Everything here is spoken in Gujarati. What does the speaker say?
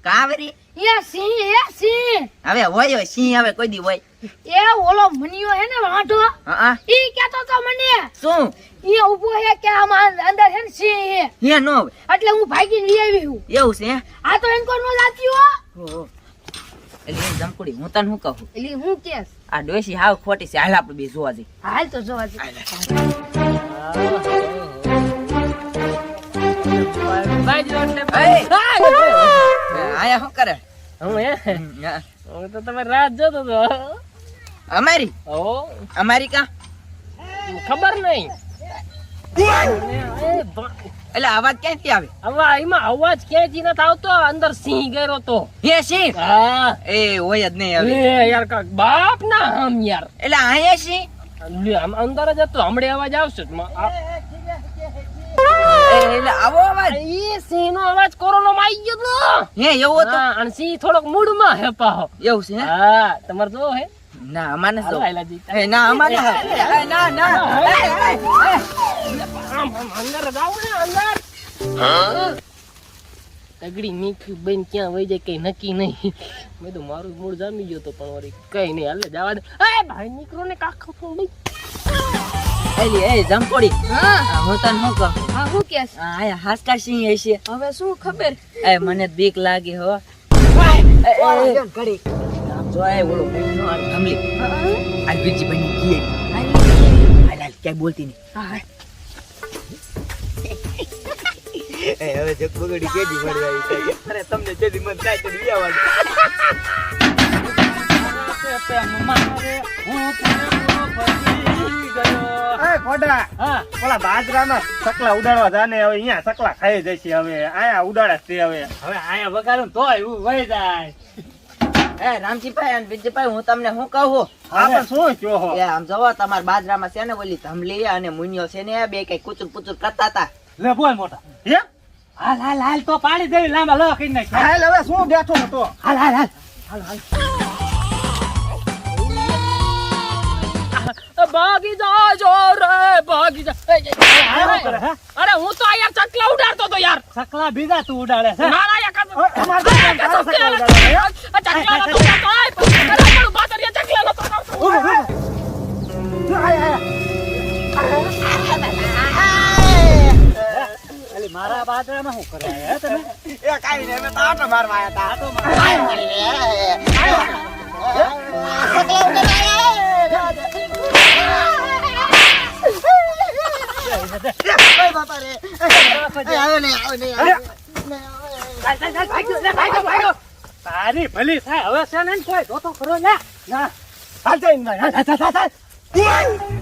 કાવેરી એ સિંહ હવે હોય સિંહ હવે કોઈ દી હોય એ ઓલો મનિયો હે ને વાંઢો હા ઈ કેતો તો મને શું ઈ ઊભો હે કે આમાં અંદર હે ને સિંહ હે હે નો હોય. એટલે હું ભાગીને લઈ આવી હું એવું છે હે? આ તો એનકો નો જાતી હો ઓહો. એટલે જમકુડી હું તને શું કહું એટલે હું કેસ આ ડોશી હાવ ખોટી છે હાલ આપણે બે જોવા જઈએ હાલ તો જોવા દે આયા શું કરે હું હે હા. હું તો તમે રાત જોતો તો અમારી ઓ અમારી કા ખબર નહીં એટલે અવાજ ક્યાંથી આવે હવે એમાં અવાજ ક્યાંથી નથી આવતો અંદર સિંહ ગયો તો હે સિંહ હા એ હોય જ નહીં હવે લે યાર કાક બાપ ના આમ યાર એટલે આયા સિંહ લે આમ અંદર જ હતો હમણે અવાજ આવશે જ એટલે આવો અવાજ ઈ સિંહ નો અવાજ કોરોના માં આવી ગયો તો હે એવું હતું હા અને સિંહ થોડોક મૂડ માં હે પાહો એવું છે હે? હા તમારે જો હે ના અમાને હાલો જો હાલાજી. ના અમાને ના ના આમ અંદર જાવ ને અંદર તગડી મીઠું બેન ક્યાં વહી જાય કઈ નક્કી નહીં મેં તો મારું મૂળ જામી ગયો તો પણ વળી કઈ નહીં હાલે જવા દે એ ભાઈ નીકળો ને કાખો ફોન ભાઈ એલી એ જમકોડી હા હું તને શું કહું હા હું કેસ આયા હાસકા સિંહ હશે હવે શું ખબર એ મને બીક લાગે હો ઘડી જો એ ઓલો ભાઈનો આ કમલી આ બીજી બની ગઈ હાલ હાલ ક્યાંય બોલતી નહીં હા એ હવે જગ બગડી કેજી મળવા છે અરે તમને જેદી મન થાય તો વિયાવાનું ખોડા હા ઓલા બાજરામાં સકલા ઉડાડવા જાને હવે અહીંયા સકલા ખાઈ જશે હવે આયા ઉડાડે છે હવે આયા વગાડું તોય એવું વહી જાય એ રામજીભાઈ અને વિજયભાઈ હું તમને શું કહું આપણે શું કયો હો એ આમ જવો તમાર બાજરામાં છે ને ઓલી ધમલી અને મુનિયો છે ને બે કઈ કુચુર પુચુર કરતા હતા લે બોલ મોટા હે હાલ હાલ હાલ તો પાડી દેવી લાંબા લો કઈ નાખ હાલ હવે શું બેઠો હતો હાલ હાલ હાલ ભાગી જાજો રે ભાગી જા અરે હું તો આ યાર ચકલા ઉડાડતો તો યાર સકલા બીજા તું ઉડાડે છે ના ના યાર અમાર તો તારા સકલા ઉડાડે હે ચકલા તો ઉડાડતો અરે પણ બાતરિયા ચકલા તો અલી મારા બાજરામાં શું કરે હે તમે એ કાઈ ને મે તો આટો મારવા આયા હતા તારી ભલી થાય હવે છે ને કોઈ જોતો ખરો લે ના હાલ જઈને હાલ